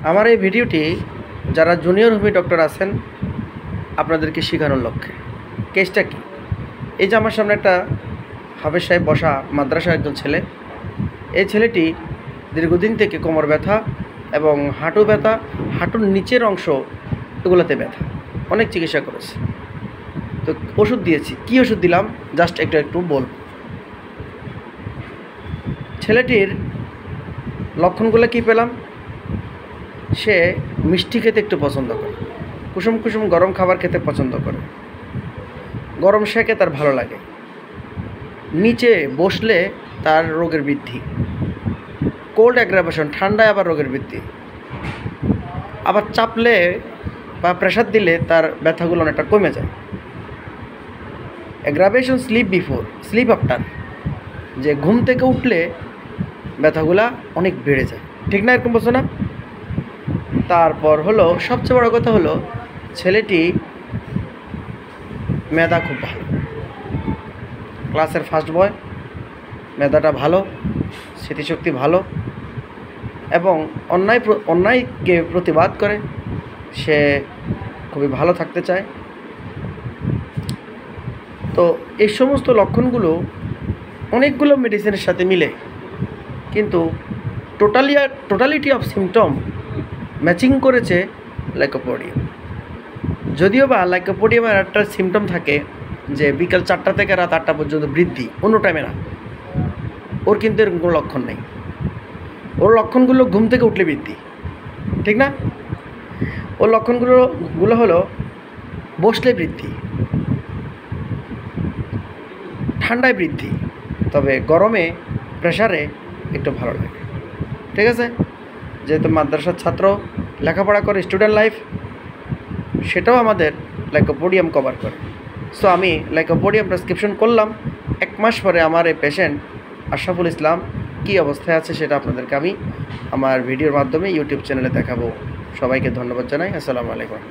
আমার এই ভিডিওটি যারা জুনিয়র হোমিও ডক্টর আছেন আপনাদেরকে শেখানোর লক্ষ্যে। কেসটা কি? এই যে আমার সামনে একটা হাফেজ সাহেব বসা মাদ্রাসার একজন ছেলে। এই ছেলেটি দীর্ঘদিন থেকে কোমর ব্যথা এবং হাঁটু ব্যথা, হাঁটুর নিচের অংশ এগুলোতে ব্যথা, অনেক চিকিৎসা করেছে। তো ওষুধ দিয়েছি। কি ওষুধ দিলাম জাস্ট একটু বলব। ছেলেটির লক্ষণগুলো কি পেলাম? সে মিষ্টি খেতে একটু পছন্দ করে, কুসুম কুসুম গরম খাবার খেতে পছন্দ করে, গরম সেকে তার ভালো লাগে, নিচে বসলে তার রোগের বৃদ্ধি, কোল্ড অ্যাগ্রাভেশন ঠান্ডায় আবার রোগের বৃদ্ধি, আবার চাপলে বা প্রেশার দিলে তার ব্যথাগুলো অনেকটা কমে যায়। Aggravation sleep before, sleep after, যে ঘুম থেকে উঠলে ব্যথাগুলা অনেক বেড়ে যায়, ঠিক না? এরকম বলছো না? তারপর হলো সবচেয়ে বড় কথা হলো ছেলেটি মেধা খুব ভালো, ক্লাসের ফার্স্ট বয়, মেধাটা ভালো, স্মৃতিশক্তি ভালো এবং অন্যায়কে প্রতিবাদ করে। সে খুবই ভালো থাকতে চায়। তো এই সমস্ত লক্ষণগুলো অনেকগুলো মেডিসিনের সাথে মিলে, কিন্তু টোটালিটি অফ সিমটম ম্যাচিং করেছে লাইকোপোডিয়াম। যদিও বা লাইকোপোডিয়ামের একটা সিমটম থাকে যে বিকাল 4টা থেকে রাত 8টা পর্যন্ত বৃদ্ধি, অন্য টাইমে না। ওর কিন্তু এরকম কোনো লক্ষণ নেই। ওর লক্ষণগুলো ঘুম থেকে উঠলে বৃদ্ধি, ঠিক না? ওর লক্ষণগুলো হলো বসলে বৃদ্ধি, ঠান্ডায় বৃদ্ধি, তবে গরমে প্রেশারে একটু ভালো লাগে, ঠিক আছে? যেহেতু মাদ্রাসার ছাত্র লেখাপড়া করে, স্টুডেন্ট লাইফ, সেটাও আমাদের লাইকোপোডিয়াম কভার করে। সো আমি লাইকোপোডিয়াম প্রেসক্রিপশন করলাম। 1 মাস পরে আমার এই পেশেন্ট আশরাফুল ইসলাম কী অবস্থায় আছে সেটা আপনাদেরকে আমি আমার ভিডিওর মাধ্যমে ইউটিউব চ্যানেলে দেখাবো। সবাইকে ধন্যবাদ জানাই। আসসালামু আলাইকুম।